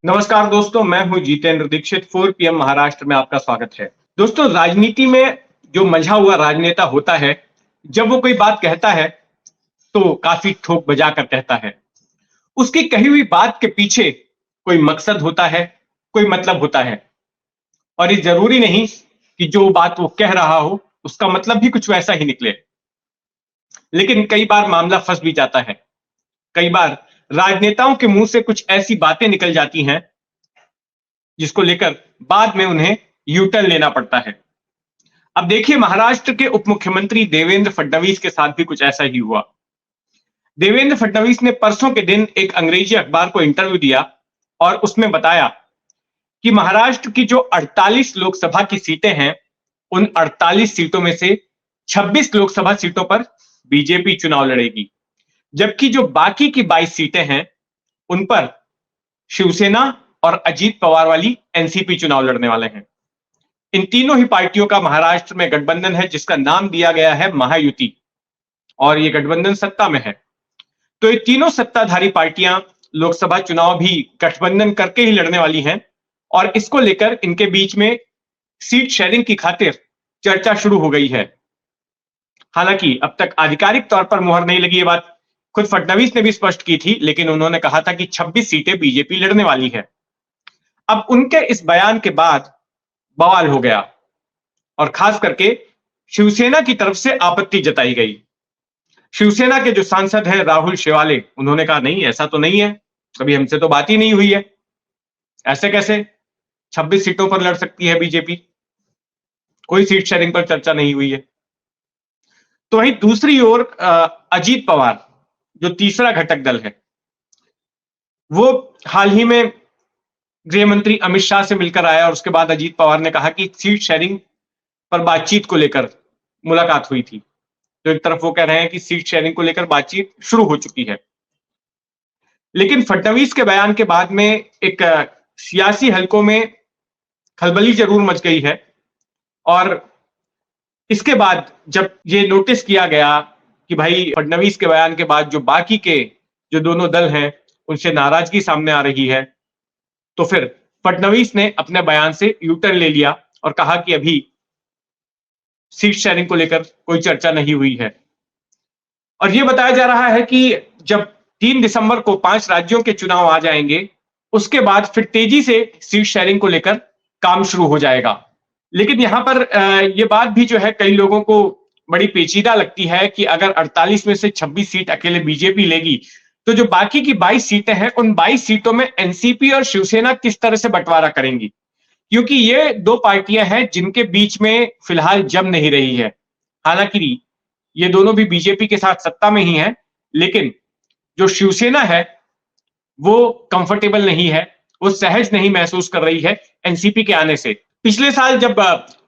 नमस्कार दोस्तों, मैं हूं जितेंद्र दीक्षित। 4 पीएम महाराष्ट्र में आपका स्वागत है। दोस्तों, राजनीति में जो मंझा हुआ राजनेता होता है, जब वो कोई बात कहता है तो काफी ठोक बजा कर कहता है। उसकी कही हुई बात के पीछे कोई मकसद होता है, कोई मतलब होता है, और ये जरूरी नहीं कि जो बात वो कह रहा हो उसका मतलब भी कुछ वैसा ही निकले। लेकिन कई बार मामला फंस भी जाता है। कई बार राजनेताओं के मुंह से कुछ ऐसी बातें निकल जाती हैं जिसको लेकर बाद में उन्हें यू टर्न लेना पड़ता है। अब देखिए, महाराष्ट्र के उप मुख्यमंत्री देवेंद्र फडणवीस के साथ भी कुछ ऐसा ही हुआ। देवेंद्र फडणवीस ने परसों के दिन एक अंग्रेजी अखबार को इंटरव्यू दिया और उसमें बताया कि महाराष्ट्र की जो 48 लोकसभा की सीटें हैं, उन 48 सीटों में से 26 लोकसभा सीटों पर बीजेपी चुनाव लड़ेगी, जबकि जो बाकी की 22 सीटें हैं उन पर शिवसेना और अजीत पवार वाली एनसीपी चुनाव लड़ने वाले हैं। इन तीनों ही पार्टियों का महाराष्ट्र में गठबंधन है, जिसका नाम दिया गया है महायुति, और ये गठबंधन सत्ता में है। तो ये तीनों सत्ताधारी पार्टियां लोकसभा चुनाव भी गठबंधन करके ही लड़ने वाली हैं, और इसको लेकर इनके बीच में सीट शेयरिंग की खातिर चर्चा शुरू हो गई है। हालांकि अब तक आधिकारिक तौर पर मुहर नहीं लगी। ये बात खुद फडणवीस ने भी स्पष्ट की थी, लेकिन उन्होंने कहा था कि 26 सीटें बीजेपी लड़ने वाली है। अब उनके इस बयान के बाद बवाल हो गया, और खास करके शिवसेना की तरफ से आपत्ति जताई गई। शिवसेना के जो सांसद हैं राहुल शेवाले, उन्होंने कहा नहीं, ऐसा तो नहीं है, कभी हमसे तो बात ही नहीं हुई है। ऐसे कैसे 26 सीटों पर लड़ सकती है बीजेपी? कोई सीट शेयरिंग पर चर्चा नहीं हुई है। तो वहीं दूसरी ओर अजीत पवार, जो तीसरा घटक दल है, वो हाल ही में गृह मंत्री अमित शाह से मिलकर आया, और उसके बाद अजीत पवार ने कहा कि सीट शेयरिंग पर बातचीत को लेकर मुलाकात हुई थी। तो एक तरफ वो कह रहे हैं कि सीट शेयरिंग को लेकर बातचीत शुरू हो चुकी है, लेकिन फडणवीस के बयान के बाद में एक सियासी हलकों में खलबली जरूर मच गई है। और इसके बाद जब ये नोटिस किया गया कि भाई फडणवीस के बयान के बाद जो बाकी के जो दोनों दल हैं उनसे नाराजगी सामने आ रही है, तो फिर फडणवीस ने अपने बयान से यू टर्न ले लिया और कहा कि अभी सीट शेयरिंग को लेकर कोई चर्चा नहीं हुई है। और यह बताया जा रहा है कि जब 3 दिसंबर को 5 राज्यों के चुनाव आ जाएंगे, उसके बाद फिर तेजी से सीट शेयरिंग को लेकर काम शुरू हो जाएगा। लेकिन यहां पर यह बात भी जो है कई लोगों को बड़ी पेचीदा लगती है कि अगर 48 में से 26 सीट अकेले बीजेपी लेगी, तो जो बाकी की 22 सीटें हैं, उन 22 सीटों में एनसीपी और शिवसेना किस तरह से बंटवारा करेंगी? क्योंकि ये दो पार्टियां हैं जिनके बीच में फिलहाल जम नहीं रही है। हालांकि ये दोनों भी बीजेपी के साथ सत्ता में ही हैं, लेकिन जो शिवसेना है वो कंफर्टेबल नहीं है, वो सहज नहीं महसूस कर रही है एनसीपी के आने से। पिछले साल जब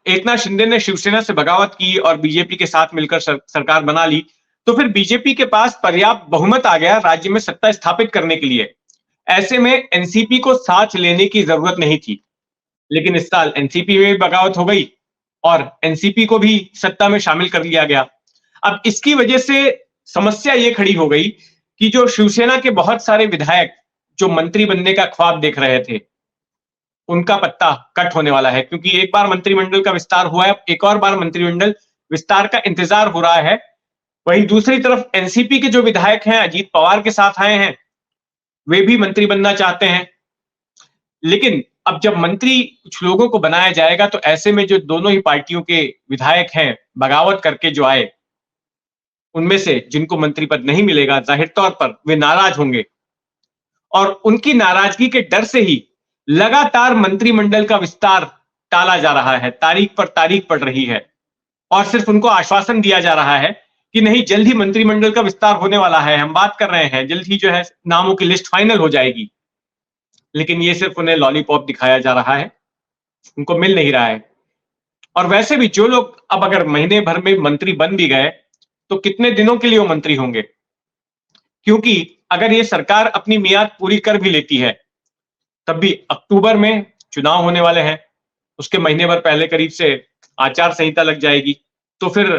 एकनाथ शिंदे ने शिवसेना से बगावत की और बीजेपी के साथ मिलकर सरकार बना ली, तो फिर बीजेपी के पास पर्याप्त बहुमत आ गया राज्य में सत्ता स्थापित करने के लिए। ऐसे में एनसीपी को साथ लेने की जरूरत नहीं थी। लेकिन इस साल एनसीपी में भी बगावत हो गई और एनसीपी को भी सत्ता में शामिल कर लिया गया। अब इसकी वजह से समस्या ये खड़ी हो गई कि जो शिवसेना के बहुत सारे विधायक जो मंत्री बनने का ख्वाब देख रहे थे, उनका पत्ता कट होने वाला है, क्योंकि एक बार मंत्रिमंडल का विस्तार हुआ है, एक और बार मंत्रिमंडल विस्तार का इंतजार हो रहा है। वहीं दूसरी तरफ एनसीपी के जो विधायक हैं, अजीत पवार के साथ आए हैं, वे भी मंत्री बनना चाहते हैं। लेकिन अब जब मंत्री कुछ लोगों को बनाया जाएगा, तो ऐसे में जो दोनों ही पार्टियों के विधायक हैं, बगावत करके जो आए, उनमें से जिनको मंत्री पद नहीं मिलेगा, जाहिर तौर पर वे नाराज होंगे, और उनकी नाराजगी के डर से ही लगातार मंत्रिमंडल का विस्तार टाला जा रहा है, तारीख पर तारीख पड़ रही है, और सिर्फ उनको आश्वासन दिया जा रहा है कि नहीं, जल्द ही मंत्रिमंडल का विस्तार होने वाला है, हम बात कर रहे हैं, जल्द ही जो है नामों की लिस्ट फाइनल हो जाएगी। लेकिन ये सिर्फ उन्हें लॉलीपॉप दिखाया जा रहा है, उनको मिल नहीं रहा है। और वैसे भी जो लोग अब अगर महीने भर में मंत्री बन भी गए, तो कितने दिनों के लिए वो मंत्री होंगे? क्योंकि अगर ये सरकार अपनी मियाद पूरी कर भी लेती है, तब भी अक्टूबर में चुनाव होने वाले हैं, उसके महीने भर पहले करीब से आचार संहिता लग जाएगी। तो फिर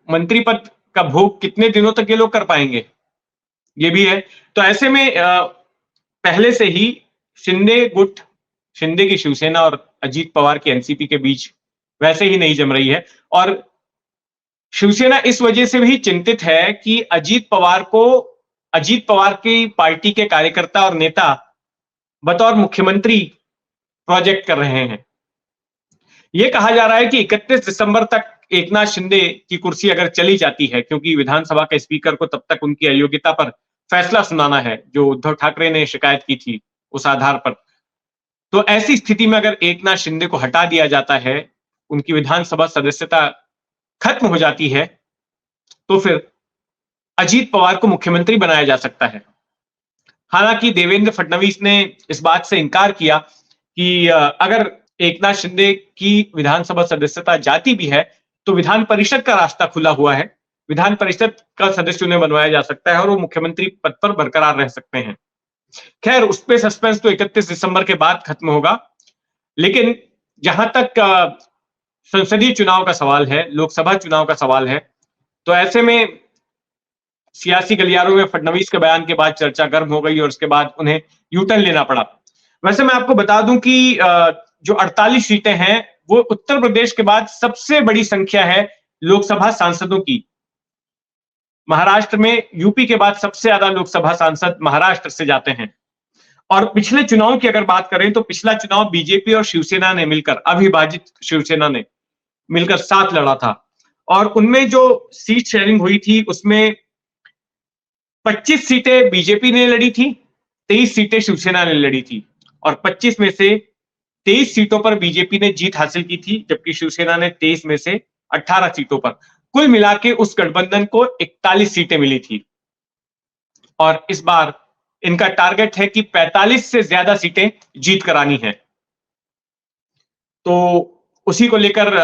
मंत्री पद का भोग कितने दिनों तक ये लोग कर पाएंगे? ये भी है। तो ऐसे में पहले से ही शिंदे गुट, शिंदे की शिवसेना और अजीत पवार की एनसीपी के बीच वैसे ही नहीं जम रही है। और शिवसेना इस वजह से भी चिंतित है कि अजीत पवार की पार्टी के कार्यकर्ता और नेता बतौर मुख्यमंत्री प्रोजेक्ट कर रहे हैं। यह कहा जा रहा है कि 31 दिसंबर तक एकनाथ शिंदे की कुर्सी अगर चली जाती है, क्योंकि विधानसभा के स्पीकर को तब तक उनकी अयोग्यता पर फैसला सुनाना है, जो उद्धव ठाकरे ने शिकायत की थी उस आधार पर। तो ऐसी स्थिति में अगर एकनाथ शिंदे को हटा दिया जाता है, उनकी विधानसभा सदस्यता खत्म हो जाती है, तो फिर अजीत पवार को मुख्यमंत्री बनाया जा सकता है। हालांकि देवेंद्र फडणवीस ने इस बात से इनकार किया कि अगर एकनाथ शिंदे की विधानसभा सदस्यता जाती भी है तो विधान परिषद का रास्ता खुला हुआ है, विधान परिषद का सदस्य उन्हें बनवाया जा सकता है और वो मुख्यमंत्री पद पर बरकरार रह सकते हैं। खैर, उस पे सस्पेंस तो 31 दिसंबर के बाद खत्म होगा। लेकिन जहां तक संसदीय चुनाव का सवाल है, लोकसभा चुनाव का सवाल है, तो ऐसे में सियासी गलियारों में फडणवीस के बयान के बाद चर्चा गर्म हो गई और उसके बाद उन्हें यूटर्न लेना पड़ा। वैसे मैं आपको बता दूं कि जो 48 सीटें हैं वो उत्तर प्रदेश के बाद सबसे बड़ी संख्या है लोकसभा सांसदों की। महाराष्ट्र में यूपी के बाद सबसे ज्यादा लोकसभा सांसद महाराष्ट्र से जाते हैं। और पिछले चुनाव की अगर बात करें तो पिछला चुनाव बीजेपी और शिवसेना ने मिलकर, अविभाजित शिवसेना ने मिलकर साथ लड़ा था और उनमें जो सीट शेयरिंग हुई थी उसमें 25 सीटें बीजेपी ने लड़ी थी, 23 सीटें शिवसेना ने लड़ी थी और 25 में से 23 सीटों पर बीजेपी ने जीत हासिल की थी, जबकि शिवसेना ने 23 में से 18 सीटों पर, कुल मिला के उस गठबंधन को 41 सीटें मिली थी। और इस बार इनका टारगेट है कि 45 से ज्यादा सीटें जीत करानी है। तो उसी को लेकर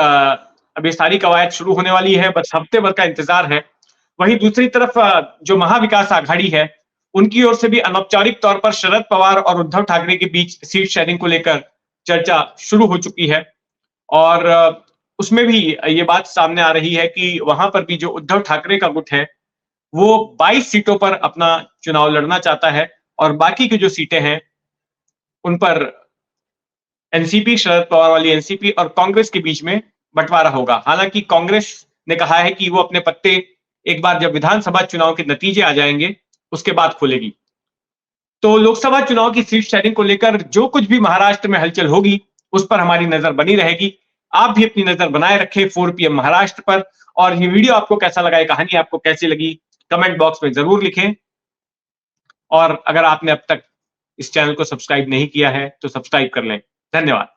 अभी सारी कवायद शुरू होने वाली है, बस हफ्ते भर का इंतजार है। वहीं दूसरी तरफ जो महाविकास आघाड़ी है, उनकी ओर से भी अनौपचारिक तौर पर शरद पवार और उद्धव ठाकरे के बीच सीट शेयरिंग को लेकर चर्चा शुरू हो चुकी है और उसमें भी ये बात सामने आ रही है कि वहां पर भी जो उद्धव ठाकरे का गुट है वो 22 सीटों पर अपना चुनाव लड़ना चाहता है और बाकी की जो सीटें हैं उन पर एनसीपी, शरद पवार वाली एनसीपी और कांग्रेस के बीच में बंटवारा होगा। हालांकि कांग्रेस ने कहा है कि वो अपने पत्ते एक बार जब विधानसभा चुनाव के नतीजे आ जाएंगे उसके बाद खोलेगी। तो लोकसभा चुनाव की सीट शेयरिंग को लेकर जो कुछ भी महाराष्ट्र में हलचल होगी उस पर हमारी नजर बनी रहेगी। आप भी अपनी नजर बनाए रखें 4 PM महाराष्ट्र पर। और ये वीडियो आपको कैसा लगा, ये कहानी आपको कैसी लगी, कमेंट बॉक्स में जरूर लिखें। और अगर आपने अब तक इस चैनल को सब्सक्राइब नहीं किया है तो सब्सक्राइब कर लें। धन्यवाद।